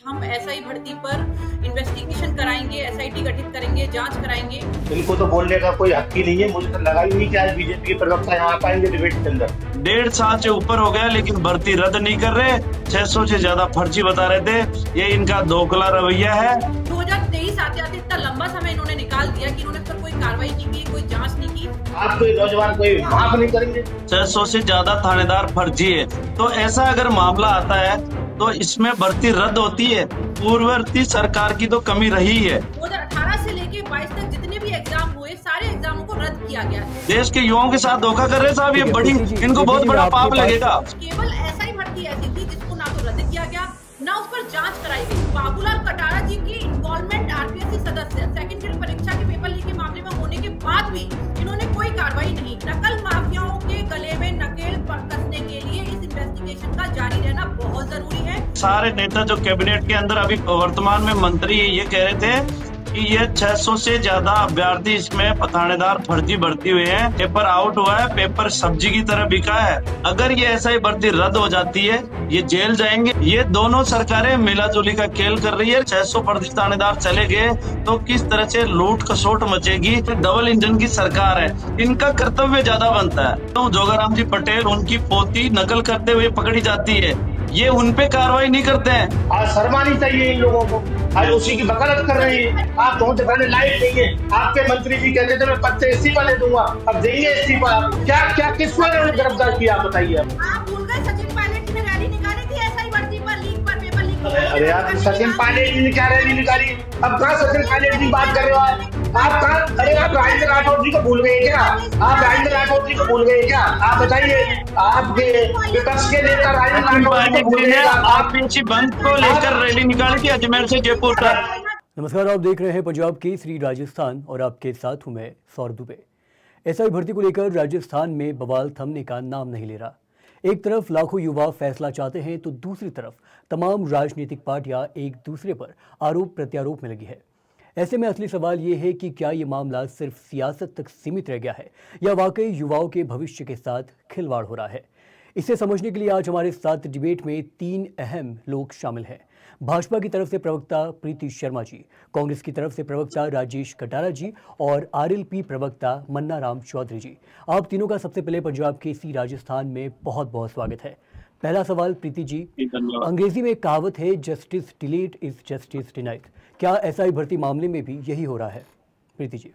हम एसआई भर्ती पर इन्वेस्टिगेशन कराएंगे, एसआईटी गठित करेंगे, जांच कराएंगे। इनको तो बोलने का कोई हक ही नहीं है। मुझे तो लगा ही नहीं कि आज बीजेपी के प्रवक्ता यहाँ आ पाएंगे डिबेट के अंदर। 1.5 साल से ऊपर हो गया लेकिन भर्ती रद्द नहीं कर रहे। 600 से ज्यादा फर्जी बता रहे थे। ये इनका दोगला रवैया है। 2023 आते आते इतना लंबा समय इन्होंने निकाल दिया कि इन्होंने पर कोई कार्रवाई नहीं की, कोई जांच नहीं की। आप कोई नौजवान कोई माफ नहीं करेंगे। 600 से ज्यादा थानेदार फर्जी है। तो ऐसा अगर मामला आता है तो इसमें भर्ती रद्द होती है। पूर्ववर्ती सरकार की तो कमी रही है। 2018 से लेके 22 तक जितने भी एग्जाम हुए सारे एग्जामों को रद्द किया गया। देश के युवाओं के साथ धोखा कर रहे साहब, ये बड़ी इनको बहुत बड़ा पाप लगेगा। केवल एसआई भर्ती ऐसी थी जिसको ना तो रद्द किया गया, ना उस पर जांच कराई गई। बाबूलाल कटारा जी की इन्वॉल्वमेंट आरपीएससी सदस्य सेकंड ग्रेड परीक्षा के पेपर लीक के मामले में होने के बाद भी इन्होंने कोई कार्रवाई नहीं। नकल माफियाओं के गले में नकेल कसने के लिए इस इन्वेस्टिगेशन का जारी रहना बहुत जरूरी है। सारे नेता जो कैबिनेट के अंदर अभी वर्तमान में मंत्री ये कह रहे थे कि ये 600 से ज्यादा अभ्यर्थी इसमें थानेदार फर्जी भर्ती हुए हैं। पेपर आउट हुआ है, पेपर सब्जी की तरह बिका है। अगर ये ऐसा ही भर्ती रद्द हो जाती है ये जेल जाएंगे। ये दोनों सरकारें मिलाजुली का खेल कर रही है। 600 फर्जी थानेदार चले गए तो किस तरह से लूट खसोट मचेगी। डबल इंजन की सरकार है, इनका कर्तव्य ज्यादा बनता है। तो जोगाराम जी पटेल उनकी पोती नकल करते हुए पकड़ी जाती है, ये उनपे कार्रवाई नहीं करते हैं। आज शर्मा नहीं चाहिए इन लोगों को। आज उसी की वकालत कर रहे हैं। आप पहुंच दिखाने लायक नहीं है। आपके मंत्री जी कहते थे मैं पद से इस्तीफा ले दूंगा, अब देंगे इस्तीफा। क्या क्या किसने गिरफ्तार किया बताइए। आप भूल गए सचिन पायलट ने रैली निकाली थी एसआई भर्ती पर लीक पर पेपर लीक। अरे यार सचिन पायलट जी ने क्या रैली निकाली? अब कहाँ सचिन पायलट की बात कर रहे हो आप कहाँ? अरे आप राजेंद्र राठौर जी को भूल गए क्या? आप राजेंद्र राठौर जी को भूल गए क्या? आप बताइए। आपके विपक्ष के नेता राजेंद्र राठौर जी को भूल गए? आप बंद को लेकर रैली निकाली थी अजमेर से जयपुर तक। नमस्कार, आप देख रहे हैं पंजाब केसरी राजस्थान और आपके साथ हूं मैं सौरभ दुबे। एसआई भर्ती को लेकर राजस्थान में बवाल थमने का नाम नहीं ले रहा। एक तरफ लाखों युवा फैसला चाहते हैं तो दूसरी तरफ तमाम राजनीतिक पार्टियां एक दूसरे पर आरोप प्रत्यारोप में लगी है। ऐसे में असली सवाल ये है कि क्या ये मामला सिर्फ सियासत तक सीमित रह गया है या वाकई युवाओं के भविष्य के साथ खिलवाड़ हो रहा है। इसे समझने के लिए आज हमारे साथ डिबेट में 3 अहम लोग शामिल हैं। भाजपा की तरफ से प्रवक्ता प्रीति शर्मा जी, कांग्रेस की तरफ से प्रवक्ता राजेश कटारा जी और आरएलपी प्रवक्ता मन्ना राम चौधरी जी। आप तीनों का सबसे पहले पंजाब केसरी राजस्थान में बहुत बहुत स्वागत है। पहला सवाल प्रीति जी, अंग्रेजी में एक कहावत है justice delayed is justice denied. क्या एसआई भर्ती मामले में भी यही हो रहा है? प्रीति जी।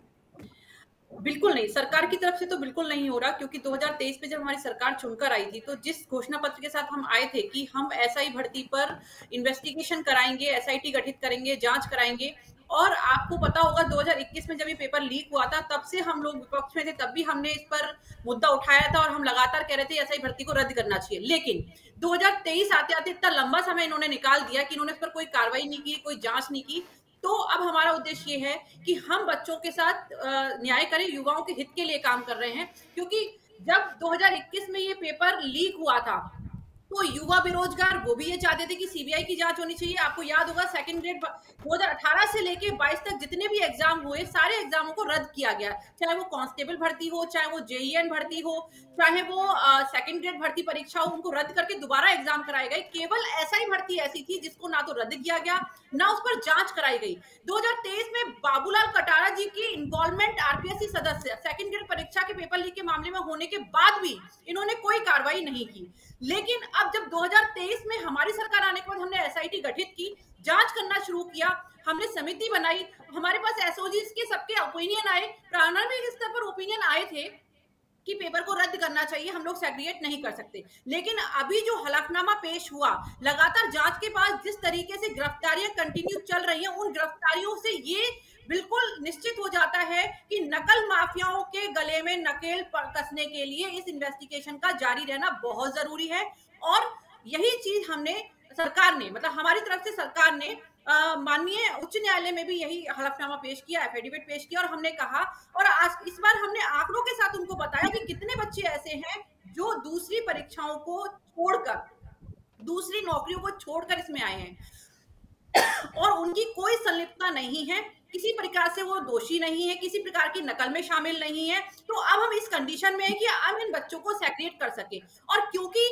बिल्कुल नहीं, सरकार की तरफ से तो बिल्कुल नहीं हो रहा, क्योंकि 2023 में जब हमारी सरकार चुनकर आई थी तो जिस घोषणा पत्र के साथ हम आए थे कि हम एसआई भर्ती पर इन्वेस्टिगेशन कराएंगे, एसआईटी गठित करेंगे, जांच कराएंगे। और आपको पता होगा 2021 में जब ये पेपर लीक हुआ था तब से हम लोग विपक्ष में थे, तब भी हमने इस पर मुद्दा उठाया था और हम लगातार कह रहे थे एसआई भर्ती को रद्द करना चाहिए। लेकिन 2023 आते आते इतना लंबा समय इन्होंने निकाल दिया कि इन्होंने इस पर कोई कार्रवाई नहीं की, कोई जांच नहीं की। तो अब हमारा उद्देश्य ये है कि हम बच्चों के साथ न्याय करें, युवाओं के हित के लिए काम कर रहे हैं। क्योंकि जब 2021 में ये पेपर लीक हुआ था तो युवा बेरोजगार वो भी ये चाहते थे कि सीबीआई की जांच होनी चाहिए। आपको याद होगा सेकंड ग्रेड 2018 से लेके 22 तक जितने भी एग्जाम हुए सारे एग्जामों को रद्द किया गया, चाहे वो कांस्टेबल भर्ती हो, चाहे वो जेईएन भर्ती हो, चाहे वो सेकंड ग्रेड भर्ती परीक्षा हो, उनको रद्द करके दोबारा एग्जाम कराए गए। केवल एसआई भर्ती ऐसी थी जिसको ना तो रद्द किया गया ना उस पर जांच कराई गई। 2023 में बाबूलाल कटारा जी की इन्वॉल्वमेंट आरपीएससी सदस्य सेकंड ग्रेड परीक्षा के पेपर लीक के मामले में होने के बाद भी इन्होंने कोई कार्रवाई नहीं की। लेकिन अब जब 2023 में हमारी सरकार आने के बाद हमने एसआईटी गठित की, जांच करना शुरू किया, हमने समिति बनाई, हमारे पास एसओजीज के सबके ओपिनियन आए, प्रारंभिक स्तर पर ओपिनियन आए थे कि पेपर को रद्द करना चाहिए, हम लोग सेग्रीगेट नहीं कर सकते। लेकिन अभी जो हलफनामा पेश हुआ, लगातार जांच के बाद जिस तरीके से गिरफ्तारियां कंटिन्यू चल रही हैं, उन गिरफ्तारियों से ये बिल्कुल निश्चित हो जाता है कि नकल माफियाओं के गले में नकेल कसने के लिए इस इन्वेस्टिगेशन का जारी रहना बहुत जरूरी है। और यही चीज हमने सरकार ने, मतलब हमारी तरफ से सरकार ने माननीय उच्च न्यायालय में भी यही हलफनामा पेश किया, एफिडेविट पेश किया। और हमने कहा, और आज इस बार हमने आंकड़ों के साथ उनको बताया कि कितने बच्चे ऐसे हैं जो दूसरी परीक्षाओं को छोड़कर, दूसरी नौकरियों को छोड़कर इसमें आए हैं और उनकी कोई संलिप्तता नहीं है, किसी प्रकार से वो दोषी नहीं है, किसी प्रकार की नकल में शामिल नहीं है। तो अब हम इस कंडीशन में है कि हम इन बच्चों को सेग्रीगेट कर सके। और क्योंकि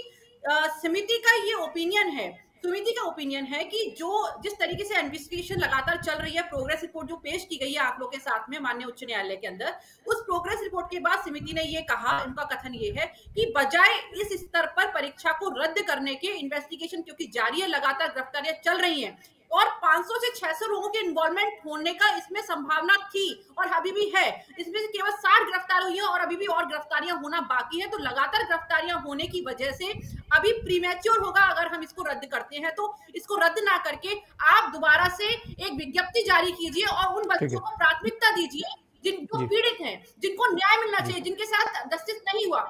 समिति का ये ओपिनियन है, सुमिति का ओपिनियन है कि जो जिस तरीके से इन्वेस्टिगेशन लगातार चल रही है, प्रोग्रेस रिपोर्ट जो पेश की गई है आप लोग के साथ में माननीय उच्च न्यायालय के अंदर, उस प्रोग्रेस रिपोर्ट के बाद समिति ने ये कहा, उनका कथन ये है कि बजाय इस स्तर पर परीक्षा को रद्द करने के, इन्वेस्टिगेशन क्योंकि जारी है, लगातार गिरफ्तारियां चल रही हैं और 500 से 600 लोगों के इन्वॉल्वमेंट होने का इसमें संभावना थी और अभी भी है। इसमें से केवल 60 गिरफ्तार हुई है और अभी भी और गिरफ्तारियां होना बाकी है। तो लगातार गिरफ्तारियां होने की वजह से अभी प्रीमेच्योर होगा अगर हम इसको रद्द करते हैं। तो इसको रद्द ना करके आप दोबारा से एक विज्ञप्ति जारी कीजिए और उन बच्चों को प्राथमिकता दीजिए जिनको पीड़ित हैं, जिनको न्याय मिलना चाहिए, जिनके साथ जस्टिस नहीं हुआ।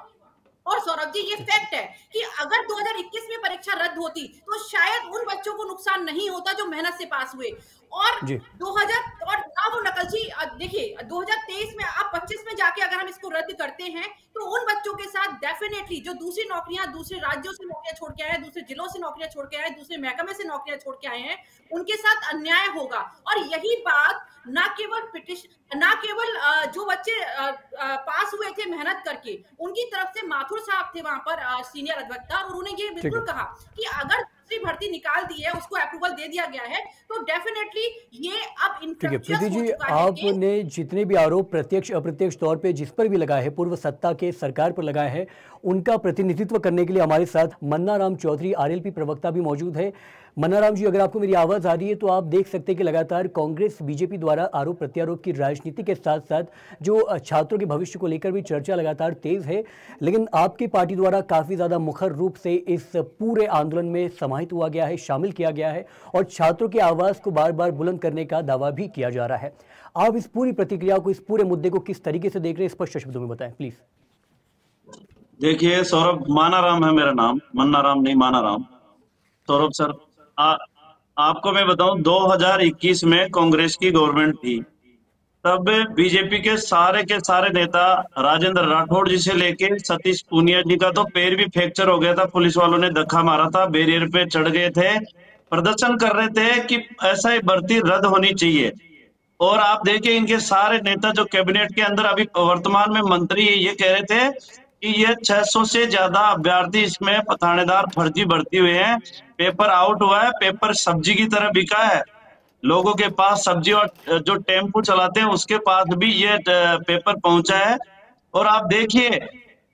और सौरभ जी, ये फैक्ट है कि अगर 2021 में परीक्षा रद्द होती तो शायद उन बच्चों को नुकसान नहीं होता जो मेहनत से पास हुए। और 2000 और ना वो नकलची, देखिए 2023 में आप 25 में जाके अगर हम इसको रद्द करते हैं तो उन बच्चों के साथ डेफिनेटली जो दूसरी नौकरियां, दूसरे राज्यों से नौकरियां छोड़ के आए हैं, दूसरे जिलों से नौकरियां छोड़ के आए हैं, दूसरे महकमे से नौकरियां छोड़ के आए हैं, उनके साथ अन्याय होगा। और यही बात ना केवल जो बच्चे पास हुए थे मेहनत करके, उनकी तरफ से माथुर साहब थे वहां पर सीनियर अधिवक्ता, और उन्होंने ये बिल्कुल कहा कि अगर भर्ती निकाल दी है, उसको अप्रूवल दे दिया गया है, तो डेफिनेटली ये अब ठीक है प्रीति जी, आपने जितने भी आरोप प्रत्यक्ष अप्रत्यक्ष तौर पे जिस पर भी लगाए हैं, पूर्व सत्ता के सरकार पर लगाए हैं, उनका प्रतिनिधित्व करने के लिए हमारे साथ मन्ना राम चौधरी आरएलपी प्रवक्ता भी मौजूद है। मन्ना राम जी, अगर आपको मेरी आवाज आ रही है तो आप देख सकते हैं कि लगातार कांग्रेस बीजेपी द्वारा आरोप प्रत्यारोप की राजनीति के साथ साथ जो छात्रों के भविष्य को लेकर भी चर्चा लगातार तेज है, लेकिन आपकी पार्टी द्वारा काफी ज्यादा मुखर रूप से इस पूरे आंदोलन में समाहित हुआ गया है, शामिल किया गया है और छात्रों की आवाज को बार बार बुलंद करने का दावा भी किया जा रहा है। आप इस पूरी प्रतिक्रिया को, इस पूरे मुद्दे को किस तरीके से देख रहे हैं, स्पष्ट शब्दों में बताएं प्लीज। देखिए सौरभ, माना राम है मेरा नाम, मन्ना राम नहीं, माना राम। सौरभ सर, आपको मैं बताऊं, 2021 में कांग्रेस की गवर्नमेंट थी, तब बीजेपी के सारे नेता राजेंद्र राठौड़ जी से लेके सतीश पूनिया जी का तो पैर भी फ्रैक्चर हो गया था, पुलिस वालों ने धक्का मारा था, बैरियर पे चढ़ गए थे, प्रदर्शन कर रहे थे कि ऐसा भर्ती रद्द होनी चाहिए। और आप देखिए इनके सारे नेता जो कैबिनेट के अंदर अभी वर्तमान में मंत्री ये कह रहे थे कि ये 600 से ज्यादा अभ्यर्थी इसमें थानेदार फर्जी भर्ती हुए हैं, पेपर आउट हुआ है, पेपर सब्जी की तरह बिका है, लोगों के पास सब्जी और जो टेम्पो चलाते हैं उसके पास भी ये पेपर पहुंचा है। और आप देखिए,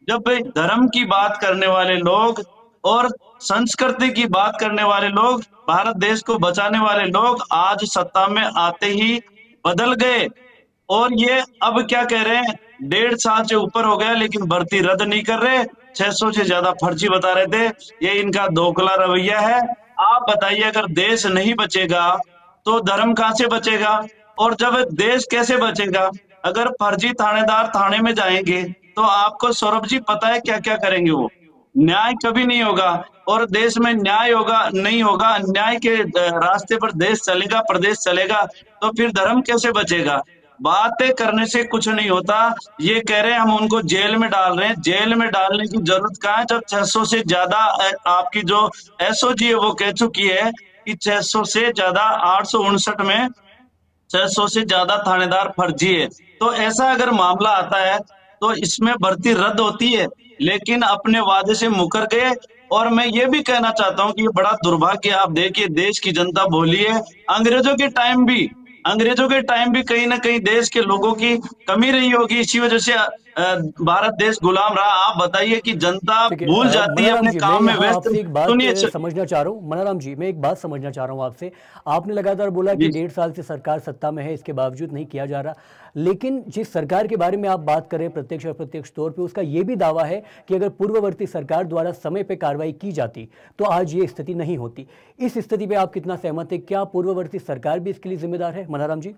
जब धर्म की बात करने वाले लोग और संस्कृति की बात करने वाले लोग, भारत देश को बचाने वाले लोग आज सत्ता में आते ही बदल गए। और ये अब क्या कह रहे हैं, 1.5 साल से ऊपर हो गया लेकिन भर्ती रद्द नहीं कर रहे, 600 से ज्यादा फर्जी बता रहे थे। ये इनका दोगला रवैया है। आप बताइए, अगर देश नहीं बचेगा तो धर्म कहां से बचेगा? और जब देश कैसे बचेगा? अगर फर्जी थानेदार थाने में जाएंगे तो आपको सौरभ जी पता है क्या क्या करेंगे वो? न्याय कभी नहीं होगा और देश में न्याय होगा नहीं होगा, अन्याय के रास्ते पर देश चलेगा, प्रदेश चलेगा, तो फिर धर्म कैसे बचेगा? बातें करने से कुछ नहीं होता। ये कह रहे हैं हम उनको जेल में डाल रहे हैं, जेल में डालने की जरूरत कहाँ है जब 600 से ज्यादा आपकी जो एसओजी है वो कह चुकी है कि 600 से ज्यादा 859 में 600 से ज्यादा थानेदार फर्जी है। तो ऐसा अगर मामला आता है तो इसमें भर्ती रद्द होती है, लेकिन अपने वादे से मुकर गए। और मैं ये भी कहना चाहता हूं कि ये बड़ा दुर्भाग्य, आप देखिए देश की जनता भोली है। अंग्रेजों के टाइम भी कहीं ना कहीं देश के लोगों की कमी रही होगी, इसी वजह से भारत देश गुलाम रहा। आप बताइए कि जनता भूल जाती है अपने काम में व्यस्त। एक बात समझना चाह रहा हूँ मनाराम जी, मैं एक बात समझना चाह रहा हूँ आपसे। आपने लगातार बोला कि 1.5 साल से सरकार सत्ता में है, इसके बावजूद नहीं किया जा रहा, लेकिन जिस सरकार के बारे में आप बात कर रहे हैं प्रत्यक्ष अप्रत्यक्ष तौर पे, उसका यह भी दावा है कि अगर पूर्ववर्ती सरकार द्वारा समय पे कार्रवाई की जाती तो आज ये स्थिति नहीं होती। इस स्थिति पे आप कितना सहमत है? क्या पूर्ववर्ती सरकार भी इसके लिए जिम्मेदार है मनाराम जी?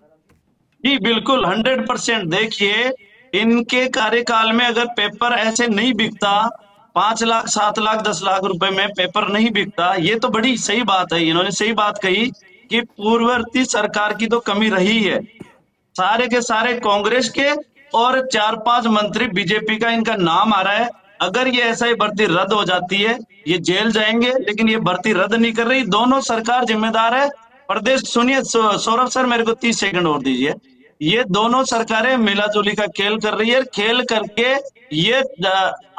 जी बिल्कुल, 100%। देखिए इनके कार्यकाल में अगर पेपर ऐसे नहीं बिकता, 5 लाख 7 लाख 10 लाख रुपए में पेपर नहीं बिकता, ये तो बड़ी सही बात है। इन्होंने सही बात कही कि पूर्ववर्ती सरकार की तो कमी रही है। सारे के सारे कांग्रेस के और 4-5 मंत्री बीजेपी का इनका नाम आ रहा है। अगर ये ऐसा भर्ती रद्द हो जाती है, ये जेल जाएंगे, लेकिन ये भर्ती रद्द नहीं कर रही। दोनों सरकार जिम्मेदार है। प्रदेश सुनिए सौरभ सर, मेरे को 30 सेकंड और दीजिए। ये दोनों सरकारें मिलाजुली का खेल कर रही है। खेल करके ये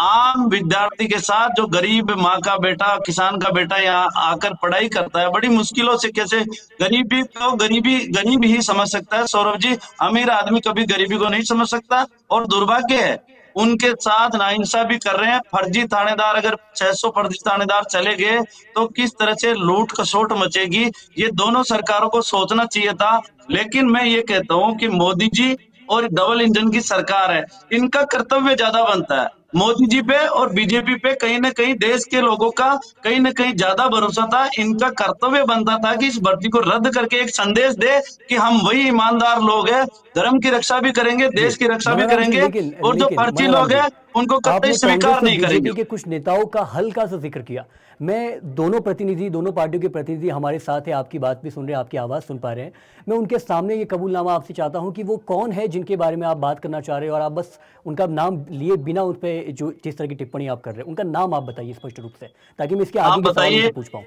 आम विद्यार्थी के साथ, जो गरीब माँ का बेटा, किसान का बेटा यहाँ आकर पढ़ाई करता है, बड़ी मुश्किलों से कैसे गरीबी को गरीब ही समझ सकता है सौरभ जी। अमीर आदमी कभी गरीबी को नहीं समझ सकता। और दुर्भाग्य है उनके साथ नाइंसाफी कर रहे हैं। फर्जी थानेदार, अगर 600 फर्जी थानेदार चले गए तो किस तरह से लूट खसोट मचेगी, ये दोनों सरकारों को सोचना चाहिए था। लेकिन मैं ये कहता हूं कि मोदी जी और डबल इंजन की सरकार है, इनका कर्तव्य ज्यादा बनता है मोदी जी पे और बीजेपी पे। कहीं ना कहीं देश के लोगों का कहीं ना कहीं ज्यादा भरोसा था। इनका कर्तव्य बनता था कि इस भर्ती को रद्द करके एक संदेश दे कि हम वही ईमानदार लोग हैं, धर्म की रक्षा भी करेंगे, देश की रक्षा भी करेंगे, और जो फर्जी लोग हैं उनको कतई स्वीकार नहीं करेंगे। बीजेपी के कुछ नेताओं का हल्का सा जिक्र किया। मैं दोनों पार्टियों के प्रतिनिधि हमारे साथ है, आपकी बात भी सुन रहे हैं, आपकी आवाज़ सुन पा रहे हैं। मैं उनके सामने ये कबूलनामा आपसे चाहता हूं कि वो कौन है जिनके बारे में आप बात करना चाह रहे हो, और आप बस उनका नाम लिए बिना उस पर जो जिस तरह की टिप्पणी आप कर रहे हैं उनका नाम आप बताइए स्पष्ट रूप से, ताकि मैं इसके आगे के सवाल पूछ पाऊँ।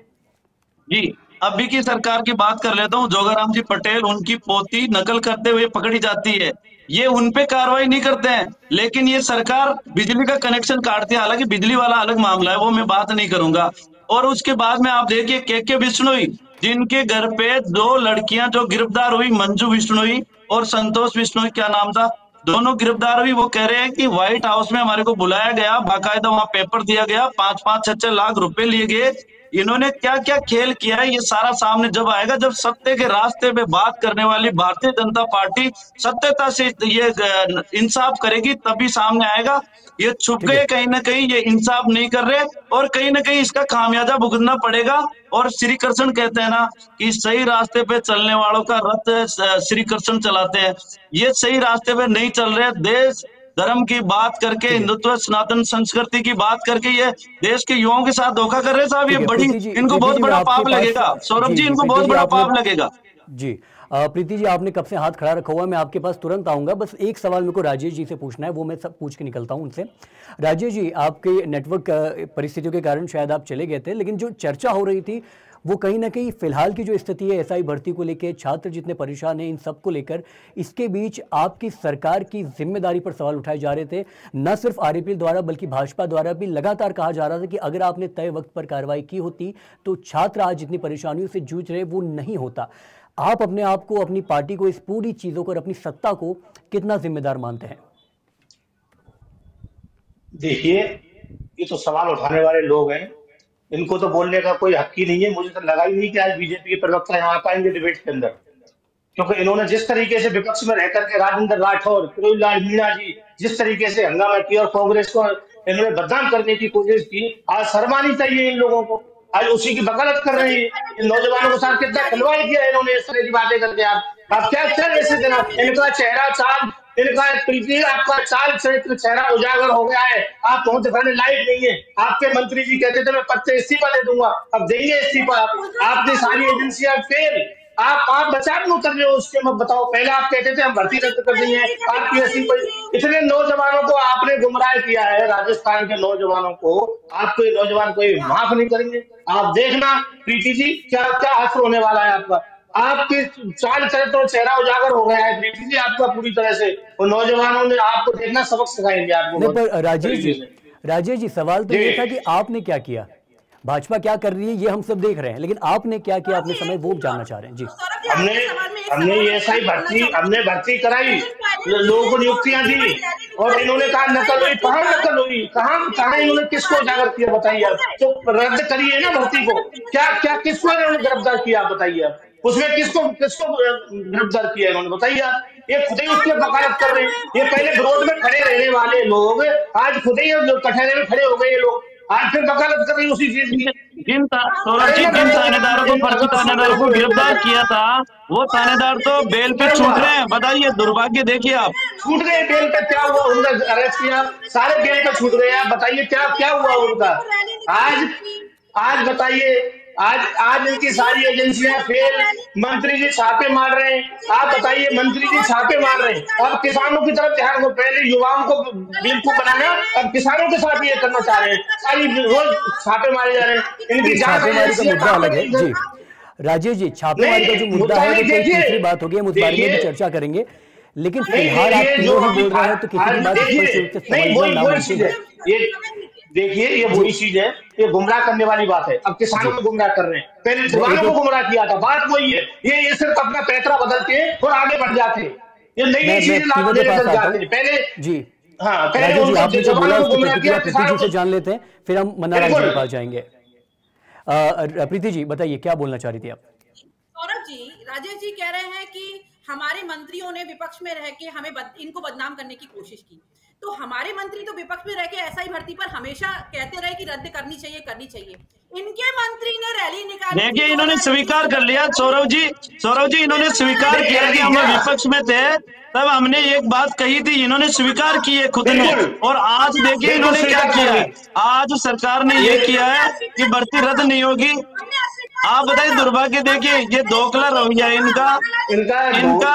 जी, अभी की सरकार की बात कर लेता हूँ। जोगाराम जी पटेल, उनकी पोती नकल करते हुए पकड़ी जाती है, ये उनपे कार्रवाई नहीं करते हैं। लेकिन ये सरकार बिजली का कनेक्शन काटती है। हालांकि बिजली वाला अलग मामला है, वो मैं बात नहीं करूंगा। और उसके बाद में आप देखिए के बिश्नोई, जिनके घर पे 2 लड़कियां जो गिरफ्तार हुई, मंजू बिश्नोई और संतोष बिश्नोई, क्या नाम था, दोनों गिरफ्तार हुई। वो कह रहे हैं कि व्हाइट हाउस में हमारे को बुलाया गया, बाकायदा वहां पेपर दिया गया, 5-5, 6-6 लाख रुपए लिए गए। इन्होंने क्या क्या खेल किया है, ये सारा सामने जब आएगा, जब सत्य के रास्ते पे बात करने वाली भारतीय जनता पार्टी सत्यता से ये इंसाफ करेगी, तभी सामने आएगा। ये छुप गए कहीं ना कहीं, ये इंसाफ नहीं कर रहे, और कहीं ना कहीं इसका खामियाजा भुगतना पड़ेगा। और श्री कृष्ण कहते हैं ना कि सही रास्ते पे चलने वालों का रथ श्री कृष्ण चलाते हैं। ये सही रास्ते पे नहीं चल रहे। देश धर्म की बात करके, हिंदुत्व सनातन संस्कृति की बात करके ये देश के युवाओं के साथ धोखा कर रहे साहब। ये बड़ी, इनको बहुत बड़ा पाप लगेगा सौरभ जी, इनको बहुत बड़ा पाप लगेगा। जी प्रीति जी, आपने कब से हाथ खड़ा रखा हुआ है, मैं आपके पास तुरंत आऊंगा। बस एक सवाल मेरे को राजेश जी से पूछना है, वो मैं सब पूछ के निकलता हूं उनसे। राजेश जी, आपके नेटवर्क परिस्थितियों के कारण शायद आप चले गए थे, लेकिन जो चर्चा हो रही थी वो कहीं ना कहीं फिलहाल की जो स्थिति है एसआई भर्ती को लेकर, छात्र जितने परेशान हैं इन सब को लेकर, इसके बीच आपकी सरकार की जिम्मेदारी पर सवाल उठाए जा रहे थे। न सिर्फ आरएपीएल द्वारा बल्कि भाजपा द्वारा भी लगातार कहा जा रहा था कि अगर आपने तय वक्त पर कार्रवाई की होती तो छात्र आज जितनी परेशानियों से जूझ रहे वो नहीं होता। आप अपने आप को, अपनी पार्टी को, इस पूरी चीजों को और अपनी सत्ता को कितना जिम्मेदार मानते हैं? देखिए, ये तो सवाल उठाने वाले लोग हैं, इनको तो बोलने का कोई हक ही नहीं है। मुझे तो लगा ही नहीं कि आज बीजेपी के प्रवक्ता यहाँ आ पाएंगे डिबेट के अंदर, क्योंकि इन्होंने जिस तरीके से विपक्ष में रह करके राजेंद्र राठौर, फिरोजलाल मीणा जी जिस तरीके से हंगामा किया और कांग्रेस को इन्होंने बदनाम करने की कोशिश की, आज शर्मानी चाहिए इन लोगों को। आज उसी की वकालत कर रहे हैं। इन नौजवानों के साथ कितना खिलवाड़ किया इन्होंने इस तरह की बातें करके। आप क्या क्या ऐसे देना, इनका चेहरा चाल, इनका प्रीति, आपका चाल चरित्र चेहरा उजागर हो गया है। आप मुंह दिखाने लायक नहीं है। आपके मंत्री जी कहते थे मैं पद से इस्तीफा दे दूंगा, अब देंगे इस्तीफा। आपने सारी एजेंसियां फेल, आप बचाव में उतर रहे हो उसके मत बताओ। पहले आप कहते थे हम भर्ती रद्द कर देंगे, आरपीएससी पर इतने नौजवानों को आपने गुमराह किया है, राजस्थान के नौजवानों को। आपके नौजवान कोई माफ नहीं करेंगे। आप देखना प्रीति जी, क्या क्या असर होने वाला है आपका। आपके चाल चरित्र और चेहरा उजागर हो गया है प्रीति जी आपका पूरी तरह से। और नौजवानों ने आपको देखना सबक सिखाएंगे आपको। पर राजेश जी सवाल तो ये था कि आपने क्या किया, भाजपा क्या कर रही है ये हम सब देख रहे हैं, लेकिन आपने क्या किया अपने समय, वो जानना चाह रहे हैं। जी, हमने ये सही भर्ती कराई, लोगों को नियुक्तियां दी, और इन्होंने कहा नकल हुई। कहाँ नकल हुई, कहाँ इन्होंने किसको उजागर किया बताइए आप। तो रद्द करिए ना भर्ती को, क्या किसको इन्होंने गिरफ्तार किया बताइए आप। उसमें किसको गिरफ्तार किया इन्होंने बताइए आप। ये खुद ही उसकी वकालत कर रहे हैं। ये पहले विरोध में खड़े रहने वाले लोग आज खुद ही कटहरे में खड़े हो गए। ये लोग आज फिर वकालत कर रही है उसी चीज की। जिन थानेदारों को, फर्जी थानेदारों को गिरफ्तार किया था, वो थानेदार तो बेल पे छूट रहे हैं। बताइए, दुर्भाग्य देखिए आप। छूट गए बेल पे, क्या हुआ उनका अरेस्ट किया, सारे बेल पे छूट गए। आप बताइए क्या हुआ उनका। आज बताइए, आज इनकी सारी एजेंसियां फेल, मंत्री जी छापे मार रहे हैं। आप बताइए, मंत्री जी छापे मार रहे हैं। अब किसानों की तरफ ध्यान को, पहले युवाओं को बेवकूफ बनाना, अब किसानों के साथ ये करना चाह रहे हैं। सारी रोज छापे मारे जा रहे हैं। इनकी छापेमारी का मुद्दा अलग है। जी राजेश जी, छापेमारी का जो मुद्दा है वो तीसरी बात होगी, हम उस बारे में भी चर्चा करेंगे। लेकिन फिलहाल आप तीनों ही बोल रहे हैं तो किसी की बात स्पष्ट रूप से समझना नामुमकिन है। ये देखिए, ये वही चीज है, ये गुमराह करने वाली बात है। अब किसानों को गुमराह कर रहे हैं, पहले किसानों को गुमराह किया था, बात वही है। ये सिर्फ अपना पैतरा बदलते हैं और आगे बढ़ जाते हैं, ये नई नई चीजें लग जाते हैं। पहले जी हाँ, पहले राजेश जी आपने जो बोला उसकी प्रतिक्रिया प्रीति जी से जान लेते हैं, फिर हम मन्नाराम जी के पास जाएंगे। प्रीति जी बताइए क्या बोलना चाह रही थी आप? सौरभ जी, राजेश जी कह रहे हैं कि हमारे मंत्रियों ने विपक्ष में रह के हमें इनको बदनाम करने की कोशिश की, तो हमारे मंत्री तो विपक्ष में रह के एसआई भर्ती पर हमेशा कहते रहे कि रद्द करनी चाहिए। इनके मंत्री ने रैली निकाली। देखिए इन्होंने स्वीकार कर लिया सौरभ जी इन्होंने स्वीकार किया कि हम विपक्ष में थे, तब हमने एक बात कही थी, इन्होंने स्वीकार की है खुद ने। और आज देखिए इन्होंने क्या किया है, आज सरकार ने ये किया है कि भर्ती रद्द नहीं होगी। आप बताइए दुर्भाग्य, देखिए ये दोगला रवैया है इनका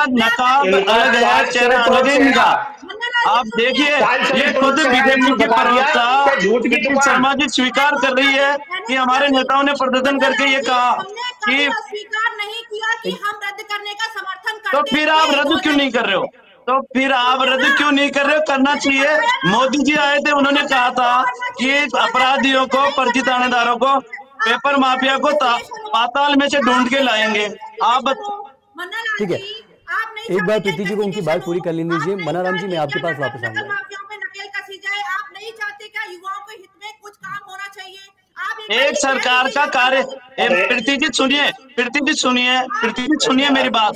नकाब अलग है, चेहरा अलग है इनका। आप देखिए ये खुद बीजेपी के प्रवक्ता शर्मा जी स्वीकार कर रही है कि हमारे नेताओं ने प्रदर्शन करके ये कहा कि स्वीकार नहीं किया कि हम रद्द करने का समर्थन करते हैं। तो फिर आप रद्द क्यों नहीं कर रहे हो? करना चाहिए। मोदी जी आए थे, उन्होंने कहा था कि अपराधियों को, फर्जी थानेदारों को, पेपर माफिया को पाताल में से ढूंढ के लाएंगे। आप ठीक है, एक बार प्रीति जी को उनकी बात पूरी कर लेने दीजिए। मन्नाराम जी मैं आपके पास वापस आऊंगा। आप नहीं चाहते क्या युवाओं के हित में कुछ काम होना चाहिए? एक सरकार का कार्य, प्रीति जी सुनिए मेरी बात।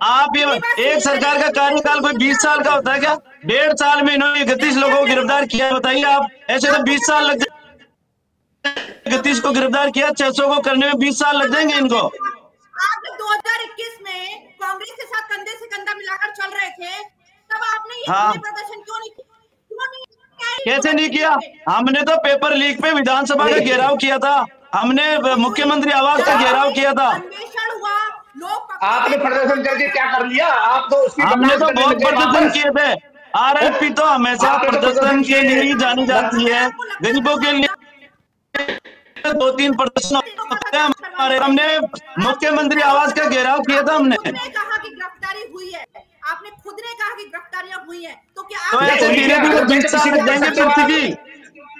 आप ये एक सरकार का कार्यकाल कोई 20 साल का होता है क्या? 1.5 साल में इन्होंने 31 लोगों को गिरफ्तार किया, बताइए आप। ऐसे तो 20 साल लग जाएंगे। 31 को गिरफ्तार किया, 600 को करने में 20 साल लग जाएंगे इनको। आप 2021 में कांग्रेस के साथ कंधे से कंधा मिलाकर चल रहे थे, तब आपने ये प्रदर्शन क्यों नहीं किया? कैसे नहीं किया? हमने तो पेपर लीक पे विधानसभा का घेराव किया था, हमने मुख्यमंत्री आवास का घेराव किया था। आपने प्रदर्शन करके क्या कर लिया? आप तो हमने तो बहुत प्रदर्शन किए थे। आरएलपी तो हमेशा प्रदर्शन के लिए ही जानी जाती है, गरीबों के लिए 2-3 प्रदर्शन होते हैं हमारे। हमने मुख्यमंत्री आवास का घेराव किया था। हमने कहा कि गिरफ्तारी हुई है, आपने खुद ने कहा कि गिरफ्तारियां हुई हैं, तो क्या तो ऐसे धीरे-धीरे 20 साल लग जाएंगे प्रीति जी,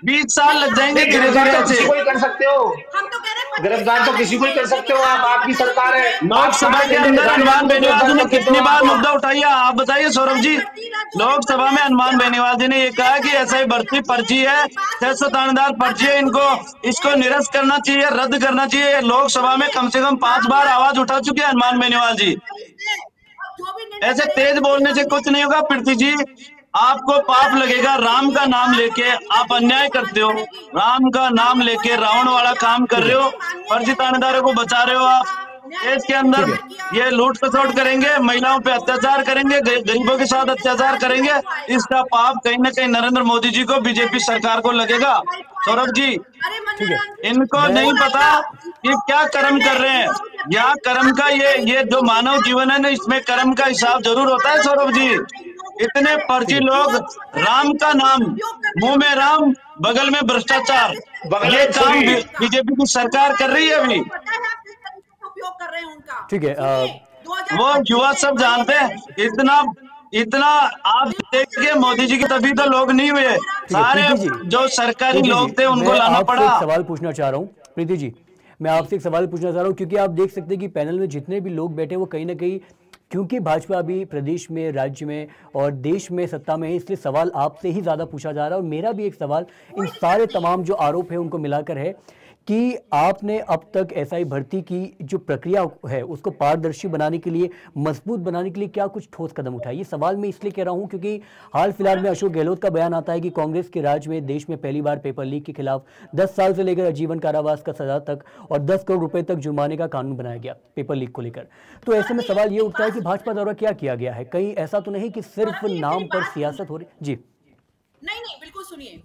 20 साल लग जाएंगे धीरे-धीरे। ऐसे कोई कर सकते हो, हम तो कह रहे हैं गिरफ्तार तो किसी को ही कर सकते हो आप, आपकी सरकार है। लोकसभा के अंदर हनुमान बेनीवाल जी ने कितनी बार मुद्दा उठाया, आप बताइए सौरभ जी। लोकसभा में हनुमान बेनीवाल जी ने ये कहा कि ऐसा ही भर्ती पर्ची है, 600 थानेदार पर्ची है, इसको निरस्त करना चाहिए, रद्द करना चाहिए। लोकसभा में कम से कम 5 बार आवाज उठा चुके हैं हनुमान बेनीवाल जी। ऐसे तेज बोलने से कुछ नहीं होगा प्रीति जी, आपको पाप लगेगा। राम का नाम लेके आप अन्याय करते हो, राम का नाम लेके रावण वाला काम कर रहे हो, फर्जी थानेदारों को बचा रहे हो आप। देश के अंदर ये लूट खसोट करेंगे, महिलाओं पे अत्याचार करेंगे, गरीबों के साथ अत्याचार करेंगे। इसका पाप कहीं न कहीं नरेंद्र मोदी जी को, बीजेपी सरकार को लगेगा। सौरभ जी इनको नहीं पता कि क्या कर्म कर रहे हैं। यहाँ कर्म का ये जो मानव जीवन है ना, इसमें कर्म का हिसाब जरूर होता है सौरभ जी। इतने फर्जी लोग, राम का नाम, मुंह में राम, बगल में भ्रष्टाचार, ये काम बीजेपी की सरकार कर रही है अभी। कर रहे हैं उनका। ठीक है, वो युवा सब जानते हैं। इतना आप देखिए मोदी जी की तभी तो लोग नहीं हुए, सारे जो सरकारी लोग थे उनको लाना पड़ा। सवाल पूछना चाह रहा हूँ प्रीति जी, मैं आपसे एक सवाल पूछना चाह रहा हूँ, क्योंकि आप देख सकते हैं कि पैनल में जितने भी लोग बैठे वो कहीं ना कहीं, क्योंकि भाजपा अभी प्रदेश में, राज्य में और देश में सत्ता में है, इसलिए सवाल आपसे ही ज़्यादा पूछा जा रहा है। और मेरा भी एक सवाल इन सारे तमाम जो आरोप है उनको मिलाकर है कि आपने अब तक एसआई भर्ती की जो प्रक्रिया है उसको पारदर्शी बनाने के लिए, मजबूत बनाने के लिए क्या कुछ ठोस कदम उठाए? ये सवाल मैं इसलिए कह रहा हूं क्योंकि हाल फिलहाल में अशोक गहलोत का बयान आता है कि कांग्रेस के राज में देश में पहली बार पेपर लीक के खिलाफ 10 साल से लेकर आजीवन कारावास का सजा तक और 10 करोड़ रुपए तक जुर्माने का कानून बनाया गया पेपर लीक को लेकर। तो ऐसे में सवाल ये उठता है कि भाजपा द्वारा क्या किया गया है? कहीं ऐसा तो नहीं कि सिर्फ नाम पर सियासत हो रही? जी नहीं, बिल्कुल सुनिए,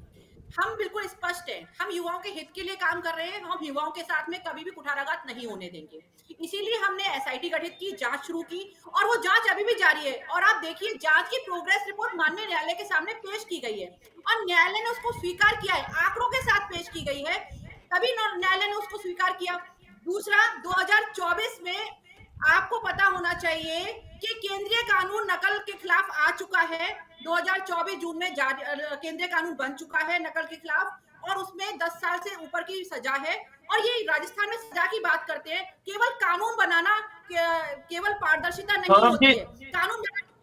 हम बिल्कुल स्पष्ट हैं, हम युवाओं के हित के लिए काम कर रहे हैं, हम युवाओं के साथ में कभी भी कुठाराघात नहीं होने देंगे। इसीलिए हमने एसआईटी गठित की, जांच शुरू की और वो जांच अभी भी जारी है। और आप देखिए जांच की प्रोग्रेस रिपोर्ट माननीय न्यायालय के सामने पेश की गई है और न्यायालय ने उसको स्वीकार किया है, आंकड़ों के साथ पेश की गई है, तभी न्यायालय ने उसको स्वीकार किया। दूसरा, 2024 में आपको पता होना चाहिए कि केंद्रीय कानून नकल के खिलाफ आ चुका है, 2024 जून में केंद्रीय कानून बन चुका है नकल के खिलाफ, और उसमें 10 साल से ऊपर की सजा है। और ये राजस्थान में सजा की बात करते हैं, केवल कानून बनाना केवल पारदर्शिता नहीं होती है, कानून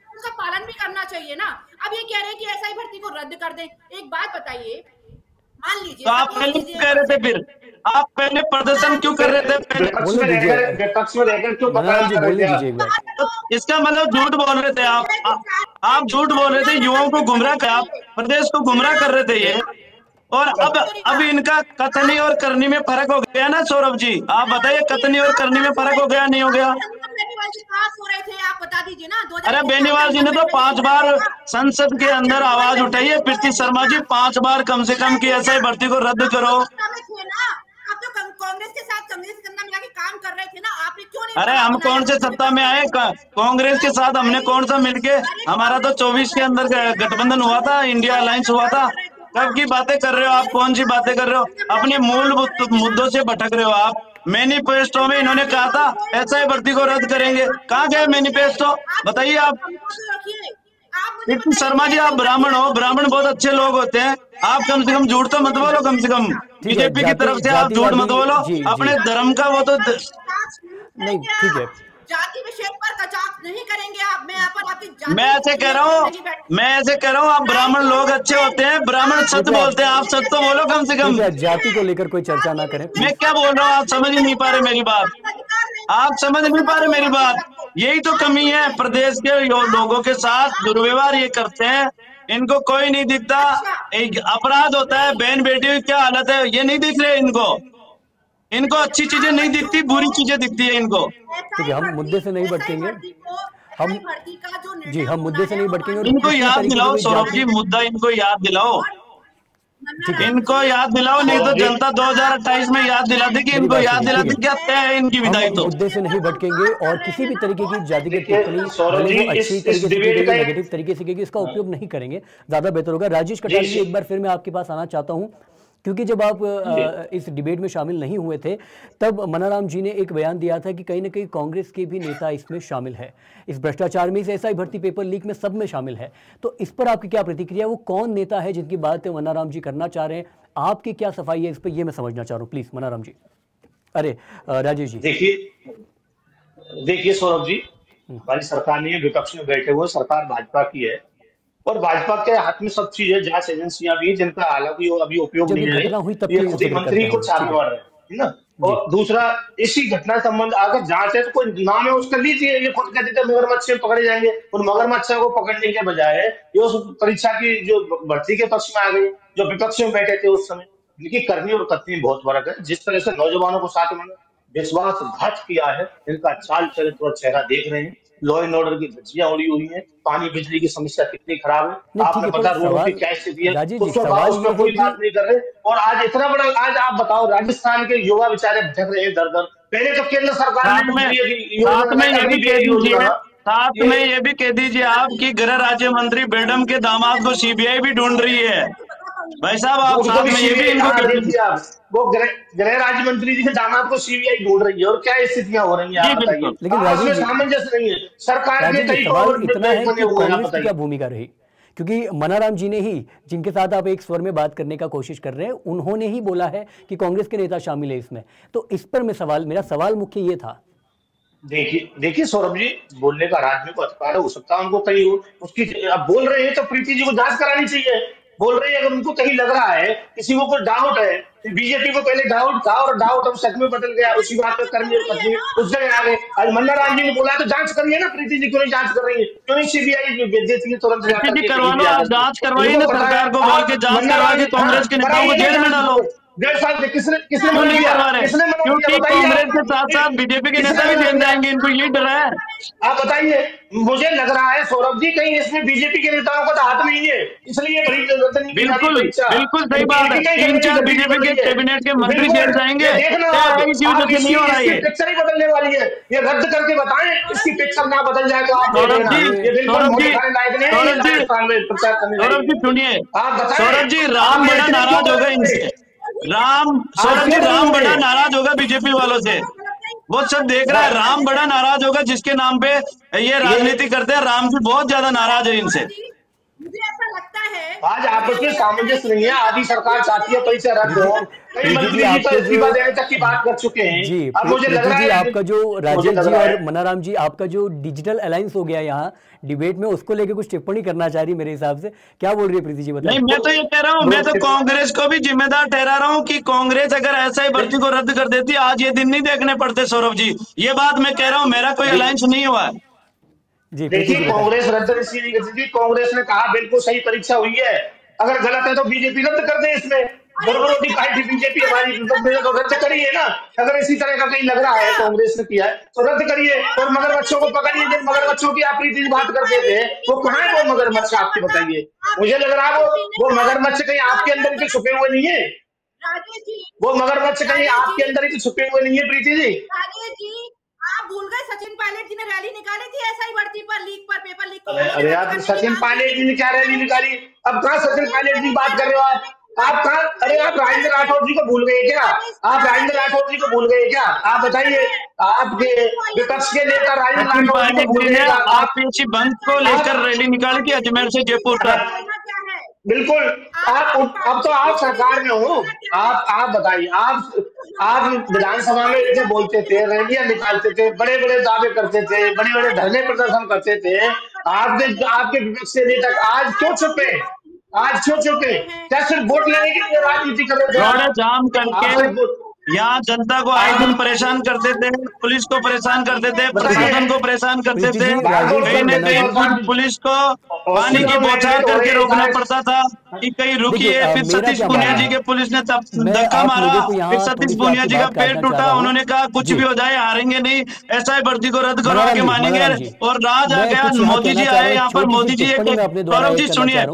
उसका पालन भी करना चाहिए ना। अब ये कह रहे हैं कि एसआई भर्ती को रद्द कर दें। एक बात बताइए, मान लीजिए तो आप पहले कह रहे थे, फिर आप पहले प्रदर्शन क्यों कर रहे थे? विपक्ष में रहकर क्यों बकवास कर रहे थे? इसका मतलब झूठ बोल रहे थे आप झूठ बोल रहे थे, युवाओं को गुमराह कर, आप प्रदेश को गुमराह कर रहे थे ये। और अब इनका कथनी और करनी में फर्क हो गया ना सौरभ जी, आप बताइए, कथनी और करनी में फर्क हो गया नहीं हो गया? आप बता दीजिए ना। अरे बेनीवाल जी ने तो 5 बार संसद के अंदर आवाज उठाई है, प्रीति शर्मा जी 5 बार कम से कम की एसआई भर्ती को रद्द करो। आप तो कांग्रेस के साथ मिला के काम कर रहे थे ना, आपने क्यों नहीं? अरे हम कौन से सत्ता में आए? कांग्रेस के साथ हमने कौन सा मिलके, हमारा तो 24 के अंदर गठबंधन हुआ था, इंडिया अलायंस हुआ था। कब की बातें कर रहे हो आप? कौन सी बातें कर रहे हो? अपने मूल मुद्दों से भटक रहे हो आप। मैनिफेस्टो में इन्होंने कहा था एसआई भर्ती को रद्द करेंगे, कहाँ गए मैनिफेस्टो? बताइए आप। प्रीति शर्मा जी आप ब्राह्मण हो, ब्राह्मण बहुत अच्छे लोग होते हैं, आप कम से कम झूठ तो मत बोलो, कम से कम बीजेपी की तरफ से आप झूठ मत बोलो, अपने धर्म का वो तो नहीं, ठीक है। जाति विषय पर कचाक नहीं करेंगे आप। मैं ऐसे कह रहा हूँ, आप ब्राह्मण लोग अच्छे होते हैं, ब्राह्मण सच बोलते हैं, आप सच तो बोलो कम से कम। जाति को लेकर कोई चर्चा ना करें। मैं क्या बोल रहा हूँ, आप समझ ही नहीं पा रहे मेरी बात, आप समझ नहीं पा रहे मेरी बात। यही तो कमी है, प्रदेश के लोगों के साथ दुर्व्यवहार ये करते हैं, इनको कोई नहीं दिखता। एक अपराध होता है, बहन बेटी की क्या हालत है ये नहीं दिख रहे इनको अच्छी चीजें नहीं दिखती, बुरी चीजें दिखती है इनको। ठीक है, हम मुद्दे से नहीं भटकेंगे, हम मुद्दे से नहीं भटकेंगे। इनको याद दिलाओ सौरभ जी, मुद्दा इनको याद दिलाओ, इनको याद दिलाओ, नहीं तो जनता 2028 में याद दिला देगी, इनको याद दिला देगी, क्या तय है इनकी विदाई। तो मुद्दे से नहीं भटकेंगे और किसी भी तरीके की जातिगत टिप्पणी अच्छी तरीके से की गई, नेगेटिव तरीके से की, इसका उपयोग नहीं करेंगे, ज्यादा बेहतर होगा। राजेश कटारिया जी, एक बार फिर मैं आपके पास आना चाहता हूँ, क्योंकि जब आप इस डिबेट में शामिल नहीं हुए थे तब मनाराम जी ने एक बयान दिया था कि कहीं ना कहीं कांग्रेस के भी नेता इसमें शामिल है, इस भ्रष्टाचार में, इस एसआई भर्ती पेपर लीक में, सब में शामिल है। तो इस पर आपकी क्या प्रतिक्रिया? वो कौन नेता है जिनकी बात मनाराम जी करना चाह रहे हैं? आपकी क्या सफाई है इस पर, ये मैं समझना चाह रहा हूँ, प्लीज मनाराम जी। अरे राजेश जी। देखिए सौरभ जी, हमारी सरकार नहीं है, विपक्ष में बैठे हुए, सरकार भाजपा की है और भाजपा के हाथ में सब चीज है, जांच एजेंसियां भी, जिनका हालांकि अभी उपयोग नहीं है, ये खुद ही मंत्री को छापे मार रहे हैं ना। और दूसरा, इसी घटना संबंध अगर जांच है तो कोई नाम है उसका लीजिए। ये खुद कहते थे मगरमच्छ पकड़े जाएंगे, उन मगरमच्छों को पकड़ने के बजाय ये उस परीक्षा की जो भर्ती के पक्ष में आ गई, जो विपक्ष में बैठे थे उस समय। इनकी करनी और कथनी में बहुत फर्क है। जिस तरह से नौजवानों को साथ में विश्वासघात किया है, इनका चाल चरित्र और चेहरा देख रहे हैं। लॉ एंड ऑर्डर की धज्जियां उड़ी हुई हैं, पानी बिजली की समस्या कितनी खराब है, आपने पता रोडों की क्या स्थिति है, उसमें कोई बात नहीं कर रहे। और आज इतना बड़ा, आज आप बताओ, राजस्थान के युवा बेचारे भटक रहे हैं दर दर। पहले तो केंद्र सरकार साथ में ये भी कह दीजिए आप कि गृह राज्य मंत्री बेडम के दामाद को सीबीआई भी ढूंढ रही है। भाई साहब आप साथ में ये भी इनको वो गृह राज्य मंत्री जी के दामाद को सीबीआई ढूंढ रही है, और क्या स्थितियां हो रही हैं आप बताइए। लेकिन राजीव जी, सामंजस्य नहीं है सरकार के कई सवाल इतना है कि कांग्रेस की क्या भूमिका रही, क्योंकि मनाराम जी ने ही, जिनके साथ आप एक स्वर में बात करने का कोशिश कर रहे हैं, उन्होंने ही बोला है कि कांग्रेस के नेता शामिल है इसमें। तो इस पर मेरा सवाल मुख्य ये था। देखिए सौरभ जी, बोलने का राज्य को अधिकार हो सकता है उनको, कहीं उसकी अब बोल रहे हैं तो प्रीति जी को जांच करानी चाहिए। बोल रही है, अगर उनको कहीं लग रहा है, किसी को कोई डाउट है, बीजेपी को पहले डाउट था और डाउट अब सच में बदल गया, उसी बात पर करनी उस जगह आ गए। आज मन्नाराम जी ने बोला तो जांच करिए ना, प्रीति जी क्यों नहीं जांच कर रही है, क्यों नहीं सीबीआई देती है तुरंत जांच करवाइए ना, सरकार को बोल के जांच करवा के कांग्रेस के नेताओं को जेल में डालो। 1.5 साल किसने क्योंकि कांग्रेस के साथ साथ बीजेपी के नेता भी जेल जाएंगे, इनको ये डर है। आप बताइए, मुझे लग रहा है सौरभ जी कहीं इसमें बीजेपी के नेताओं का तो हाथ नहीं है, इसलिए बड़ी जरूरत नहीं। बिल्कुल सही बात है, 3-4 बीजेपी के कैबिनेट के मंत्री जेल जाएंगे, नहीं हो रहा है। पिक्चर ही बदलने वाली है, ये रद्द करके बताएं इसकी पिक्चर ना बदल जाए तो आप सुनिए, सौरभ जी राम बड़ा नाराज होगा इनसे, राम बड़ा नाराज होगा बीजेपी वालों से। वो सब देख रहा है। राम बड़ा नाराज होगा जिसके नाम पे ये राजनीति करते हैं। राम जी बहुत ज्यादा नाराज है इनसे। मुझे ऐसा लगता है आज आपस में सामंजस्य नहीं है। आदि सरकार चाहती है पैसे रद्द हो, कई प्रीति जी मंत्री जी तो आपके इस्तीफा जो देने तक की बात कर चुके हैं। जी अब मुझे लग प्रीति रहा जी है आपका जो राजेश जी और मनाराम जी आपका जो डिजिटल अलायंस हो गया यहाँ डिबेट में, उसको लेके कुछ टिप्पणी करना चाह रही है मेरे हिसाब से। क्या बोल रही है प्रीति जी, बताइए। नहीं, मैं तो ये कह रहा हूँ, मैं तो कांग्रेस को भी जिम्मेदार ठहरा रहा हूँ कि कांग्रेस अगर ऐसा ही भर्ती को रद्द कर देती आज ये दिन नहीं देखने पड़ते। सौरभ जी ये बात मैं कह रहा हूँ, मेरा कोई अलायंस नहीं हुआ है। जी प्रीति देखिए जी बताइए। कांग्रेस रद्द इसलिए नहीं करती थी। कांग्रेस ने कहा बिल्कुल सही परीक्षा हुई है, अगर गलत है तो बीजेपी रद्द कर दे। इसमें गर्भवती पार्टी बीजेपी हमारी तो रद्द करिए ना। अगर इसी तरह का कहीं लग रहा है कांग्रेस ने किया है तो रद्द करिए और मगरमच्छों को पकड़िए। जिन मगरमच्छों की आप प्रीति बात करते थे वो कहाँ है? वो मगरमच्छ आपके बताइए। मुझे लग रहा है वो मगरमच्छ कहीं आपके अंदर के छुपे हुए नहीं है। वो मगरमच्छ कहीं आपके अंदर ही छुपे हुए नहीं है प्रीति जी। आप भूल गए सचिन पायलट जी ने रैली निकाली थी एसआई भर्ती पर, लीक पर, पेपर लीक को। अरे यार सचिन पायलट जी ने क्या रैली निकाली? अब कहाँ सचिन पायलट जी बात कर रहे हो आप कहाँ? अरे आप राजेंद्र राठौर जी को भूल गए क्या? आप राजेंद्र राठौर जी को भूल गए क्या? आप बताइए, आपके विपक्ष के नेता राजेंद्र सचिन राठौर जी को पायलट भूल जी ने गए? आपेक्षी बंद को लेकर रैली निकाली थी अजमेर से जयपुर तक। बिल्कुल। अब तो आप सरकार में हो। आप बताइए, आप विधानसभा में जैसे बोलते थे, रैलियां निकालते थे, बड़े बड़े दावे करते थे, बड़े बड़े धरने प्रदर्शन करते थे, आपके विपक्ष के नेता आज क्यों छुपे? आज क्यों छुपे? क्या सिर्फ वोट लेने के लिए राजनीति कर रहे थे? रोड जाम करके यहाँ जनता को आए दिन परेशान करते थे, पुलिस को परेशान करते थे, प्रशासन को परेशान करते थे। कहीं न कहीं पुलिस को पानी की बौछार करके रोकना पड़ता था कि कहीं रुकिए। फिर सतीश पूनिया जी के पुलिस ने धक्का मारा, फिर सतीश पूनिया जी का पेट टूटा। उन्होंने कहा कुछ भी हो जाए हारेंगे नहीं, एसआई भर्ती को रद्द करवा के मानेंगे। और राज आ गया, मोदी जी आए यहाँ पर। मोदी जी सौरभ जी सुनिए,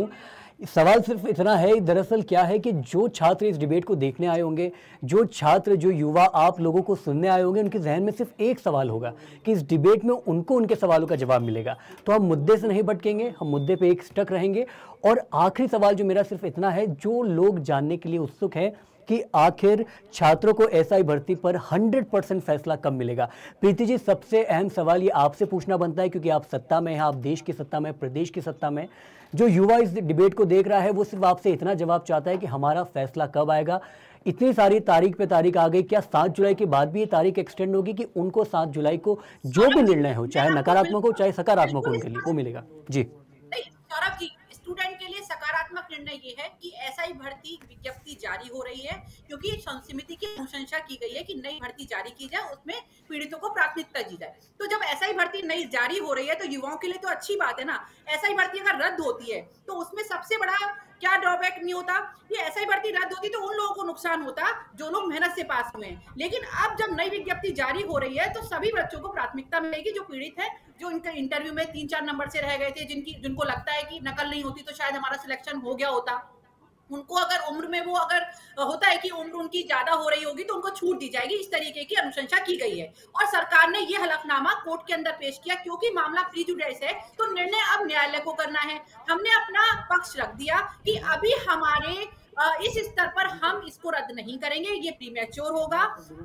सवाल सिर्फ इतना है, दरअसल क्या है कि जो छात्र इस डिबेट को देखने आए होंगे, जो छात्र, जो युवा आप लोगों को सुनने आए होंगे, उनके जहन में सिर्फ एक सवाल होगा कि इस डिबेट में उनको उनके सवालों का जवाब मिलेगा। तो हम मुद्दे से नहीं भटकेंगे, हम मुद्दे पे एक स्टक रहेंगे। और आखिरी सवाल जो मेरा सिर्फ इतना है, जो लोग जानने के लिए उत्सुक हैं कि आखिर छात्रों को एसआई भर्ती पर 100% फैसला कब मिलेगा। प्रीति जी, सबसे अहम सवाल ये आपसे पूछना बनता है क्योंकि आप सत्ता में हैं, आप देश की सत्ता में, प्रदेश की सत्ता में। जो युवा इस डिबेट को देख रहा है वो सिर्फ आपसे इतना जवाब चाहता है कि हमारा फैसला कब आएगा। इतनी सारी तारीख पे तारीख आ गई, क्या 7 जुलाई के बाद भी ये तारीख एक्सटेंड होगी कि उनको 7 जुलाई को जो भी निर्णय हो, चाहे नकारात्मक हो चाहे सकारात्मक हो, उनके लिए वो मिलेगा? जी सौरभ जी, स्टूडेंट के लिए सकारात्मक निर्णय ये है कि एसआई भर्ती विज्ञप्ति जारी हो रही है, क्योंकि समिति की अनुशंसा की गई है कि नई भर्ती जारी की जाए, उसमें पीड़ितों को प्राथमिकता दी जाए। तो जब एसआई भर्ती नई जारी हो रही है तो युवाओं के लिए तो अच्छी बात है ना। एसआई भर्ती अगर रद्द होती है तो उसमें सबसे बड़ा क्या ड्रॉबैक नहीं होता? ये एसआई भर्ती रद्द होती तो उन लोगों को नुकसान होता जो लोग मेहनत से पास हुए हैं। लेकिन अब जब नई विज्ञप्ति जारी हो रही है तो सभी बच्चों को प्राथमिकता मिलेगी जो पीड़ित है, जो इनके इंटरव्यू में 3-4 नंबर से रह गए थे, जिनको लगता है कि नकल नहीं होती तो शायद हमारा सिलेक्शन हो गया होता। उनको अगर उम्र में वो अगर होता है कि उम्र उनकी ज्यादा हो रही होगी तो उनको छूट दी जाएगी। इस तरीके की अनुशंसा की गई है और सरकार ने ये हलफनामा कोर्ट के अंदर पेश किया। क्योंकि मामला प्रीजुडिस है तो निर्णय अब न्यायालय को करना है। हमने अपना पक्ष रख दिया कि अभी हमारे इस स्तर पर हम इसको रद्द नहीं करेंगे, ये प्रीमेच्योर होगा।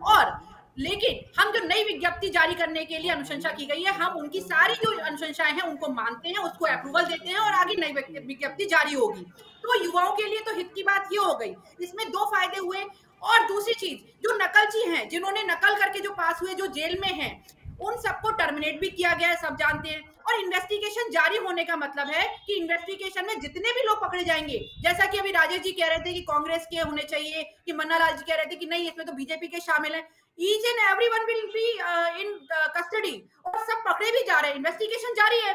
और लेकिन हम जो नई विज्ञप्ति जारी करने के लिए अनुशंसा की गई है, हम उनकी सारी जो अनुशंसाएं हैं उनको मानते हैं, उसको अप्रूवल देते हैं और आगे नई विज्ञप्ति जारी होगी। तो युवाओं के लिए तो हित की बात ये हो गई, इसमें 2 फायदे हुए। और दूसरी चीज, जो नकलची हैं, जिन्होंने नकल करके जो पास हुए, जो जेल में हैं, उन सबको टर्मिनेट भी किया गया है, सब जानते हैं। और इन्वेस्टिगेशन जारी होने का मतलब है कि इन्वेस्टिगेशन में जितने भी लोग पकड़े जाएंगे, जैसा कि अभी राजेश जी कह रहे थे कि कांग्रेस के होने चाहिए, कि मन्ना लाल जी कह रहे थे कि नहीं इसमें तो बीजेपी के शामिल हैं, each and everyone will be in custody और सब पकड़े भी जा रहे हैं, इन्वेस्टिगेशन जारी है।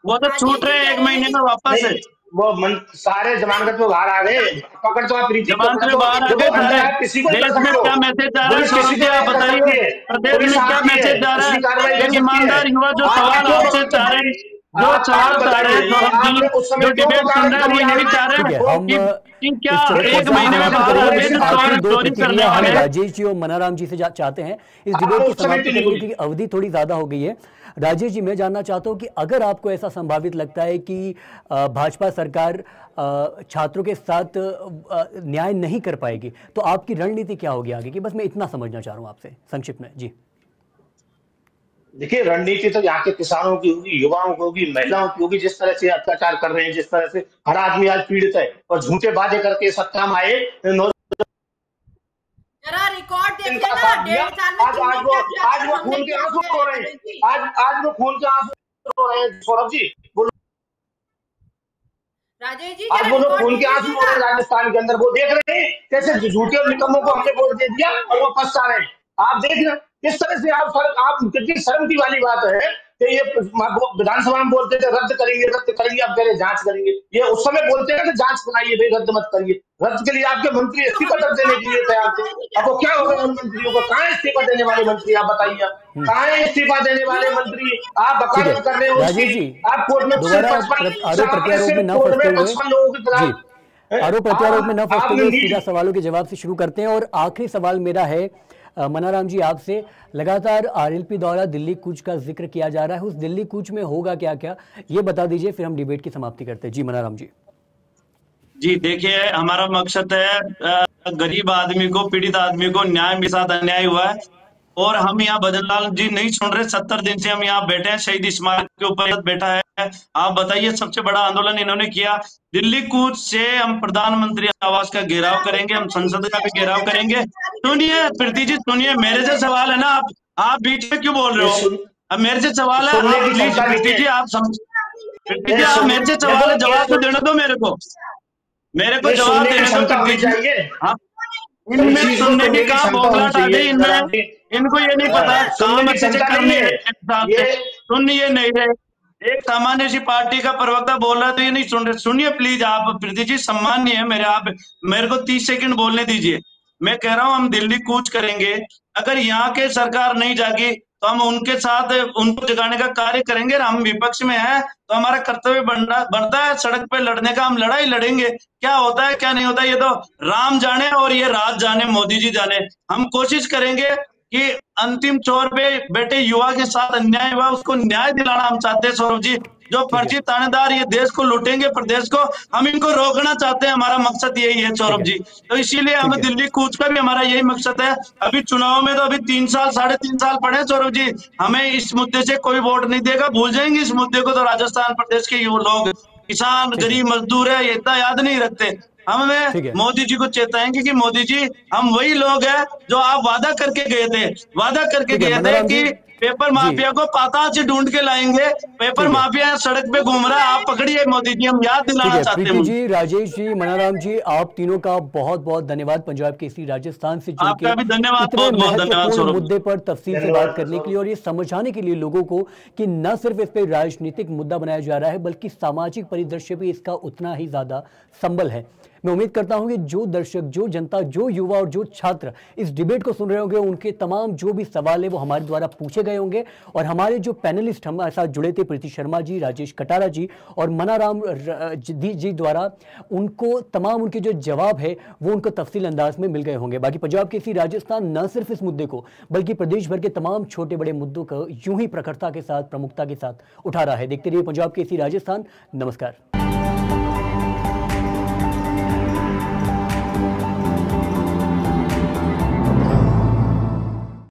वो तो छूट रहे हैं 1 महीने में वापस है। वो सारे जमानत पे बाहर आ गए, पकड़ तो आप जमानत में बाहर आ गए। किसी को देश में क्या मैसेज जा रहा है सौरभ जी, आप बताइए, प्रदेश में क्या मैसेज जा रहा है? एक ईमानदार युवा जो सवाल आपसे चाह रहे हैं, जो सवाल चाह रहे हैं जो डिबेट सुन रहे हैं, वो यही चाह रहे हैं कि क्या 1 महीने में बाहर आ गए तो चोरी करने वाले। राजेश जी और मनाराम जी से चाहते हैं इस डिबेट की समाप्ति करने की, अवधि थोड़ी ज्यादा हो गई है। राजेश जी, मैं जानना चाहता हूं कि अगर आपको ऐसा संभावित लगता है कि भाजपा सरकार छात्रों के साथ न्याय नहीं कर पाएगी तो आपकी रणनीति क्या होगी आगे की? बस मैं इतना समझना चाह रहा हूं आपसे संक्षिप्त में। जी देखिए, रणनीति तो यहाँ के किसानों की होगी, युवाओं की होगी, महिलाओं की होगी। जिस तरह से अत्याचार कर रहे हैं, जिस तरह से हर आदमी आज पीड़ित है और झूठे वादे करके सत्ता में आए, जरा रिकॉर्ड देख इनका लेना, साथ दिया। 1.5 साल में आज तुमने आज वो क्या किया आज था, वो हमने खून के क्या आंसू किया रो है, रहे हैं। रजनीश जी? आज वो खून के आंसू रो रहे हैं सौरभ जी। राजेश जी आज जरा वो लोग रिकॉर्ड खून देख के आंसू रो लीजिएगा। रहे हैं राजस्थान के अंदर। वो देख रहे हैं कैसे झूठे और निकम्मों को हमने वोट दे दिया और वो पछता रहे हैं। आप देख रहे हैं किस तरह से आप कितनी शर्म की वाली बात है कि ये विधानसभा में बोलते थे रद्द करेंगे, अब कह रहे जांच करेंगे। ये उस समय बोलते हैं कि जांच कराइए भाई, रद्द मत करिए। रद्द के लिए आपके मंत्री तो इस्तीफा हमें तक देने के लिए बताया तैयार थे। राजेश जी, क्या अब वो क्या हो गए उन यूपी मंत्रियों को? में कहाँ है इस्तीफा देने वाले मंत्री? आप बताइए, कहाँ है इस्तीफा देने वाले मंत्री? आप ठीक है वकालत कर रहे हो राजेश उसकी। जी, आप कोर्ट में सिर्फ दोबारा 55 आरोप प्रत्यारोप में सिर्फ न कोर्ट फंसते में हुए 55 लोगों के जी, खिलाफ आरोप प्रत्यारोप में न फंसते आपने हुए नीट। सीधा सवालों के जवाब से शुरू करते हैं। और आखिरी सवाल मेरा है मनाराम जी आपसे, लगातार आरएलपी द्वारा दिल्ली कूच का जिक्र किया जा रहा है, उस दिल्ली कूच में होगा क्या क्या ये बता दीजिए, फिर हम डिबेट की समाप्ति करते हैं। जी मनाराम जी। जी देखिए, हमारा मकसद है गरीब आदमी को, पीड़ित आदमी को न्याय के साथ अन्याय हुआ है और हम यहाँ भजनलाल जी नहीं सुन रहे। 70 दिन से हम यहाँ बैठे हैं, शहीद स्मारक के ऊपर बैठा है। आप बताइए, सबसे बड़ा आंदोलन इन्होंने किया। दिल्ली कूच से हम प्रधानमंत्री आवास का घेराव करेंगे, हम संसद का भी घेराव करेंगे। सुनिए प्रीति जी, सुनिए, मेरे से सवाल है ना, आप बीच में क्यों बोल रहे ये हो? अब मेरे से सवाल है, सुनने आप की प्लीज क्षमता नहीं प्रीति है। जी, प्रीति जी आप मेरे से सवाल है, जवाब तो देने दो मेरे को ये जवाब सुनने की देने दो क्षमता प्रीति होनी जी। चाहिए। आप कई इनमें चीज को सुनने की सुनने की कहा क्षमता होनी बौखलाहट आ गई चाहिए इनमें, जनाब जी। इनको ये नहीं पता सुनने काम की अच्छे से क्षमता नहीं करनी है है एक साल से। ये। सुन ये नहीं रहे, एक सामान्य सी पार्टी का प्रवक्ता बोल रहा है तो ये नहीं सुन रहे। सुनिए प्लीज, आप प्रीति जी सम्मान्य है मेरे, आप मेरे को 30 सेकंड बोलने दीजिए। मैं कह रहा हूं हम दिल्ली कूच करेंगे, अगर यहाँ के सरकार नहीं जागी तो हम उनके साथ उनको जगाने का कार्य करेंगे। हम विपक्ष में हैं तो हमारा कर्तव्य बनता है सड़क पे लड़ने का, हम लड़ाई लड़ेंगे। क्या होता है क्या नहीं होता ये तो राम जाने और ये रात जाने, मोदी जी जाने। हम कोशिश करेंगे कि अंतिम छोर पे बैठे युवा के साथ अन्याय हुआ उसको न्याय दिलाना हम चाहते हैं सौरभ जी। जो ठीक है, फर्जी थानेदार ये देश को लूटेंगे, प्रदेश को, हम इनको रोकना चाहते हैं। हमारा मकसद यही है ठीक सौरभ है, जी। तो इसीलिए ठीक हम है, दिल्ली कूच का भी हमारा यही मकसद है। अभी चुनाव में तो अभी 3 साल 3.5 साल पड़े हैं सौरभ जी। हमें इस मुद्दे से कोई वोट नहीं देगा, भूल जाएंगे इस मुद्दे को तो राजस्थान प्रदेश के युवा लोग, किसान, ठीक है, गरीब मजदूर है, ये इतना याद नहीं रखते। हमें ठीक है, मोदी जी को चेताएंगे कि मोदी जी, हम वही लोग हैं जो आप वादा करके ठीक है गए थे मनाराम जी। कि पेपर जी, माफिया को पाताल से ढूंढ के लाएंगे। पेपर ठीक है, माफिया सड़क पे घूम रहा है, आप पकड़िए मोदी जी, हम याद ठीक दिलाना है। चाहते हैं प्रीति मुझे। जी, राजेश जी, मनाराम जी, आप तीनों का बहुत बहुत धन्यवाद पंजाब केसरी राजस्थान से जुड़ के आपका भी धन्यवाद, इतने बहुत बहुत धन्यवाद महत्वपूर्ण सौरभ। मुद्दे पर तफसील से बात धन्यवाद करने के लिए सर। और ये समझाने के लिए लोगों को कि न सिर्फ इस पे राजनीतिक मुद्दा बनाया जा रहा है बल्कि सामाजिक परिदृश्य भी इसका उतना ही ज्यादा संबल है। मैं उम्मीद करता हूं कि जो दर्शक, जो जनता, जो युवा और जो छात्र इस डिबेट को सुन रहे होंगे उनके तमाम जो भी सवाल है वो हमारे द्वारा पूछे गए होंगे। और हमारे जो पैनलिस्ट हमारे साथ जुड़े थे, प्रीति शर्मा जी, राजेश कटारा जी और मनाराम जी द्वारा, उनको तमाम उनके जो जवाब है वो उनको तफसील अंदाज में मिल गए होंगे। बाकी पंजाब केसरी राजस्थान न सिर्फ इस मुद्दे को बल्कि प्रदेश भर के तमाम छोटे बड़े मुद्दों को यूं ही प्रखरता के साथ, प्रमुखता के साथ उठा रहा है। देखते रहिए पंजाब केसरी राजस्थान। नमस्कार।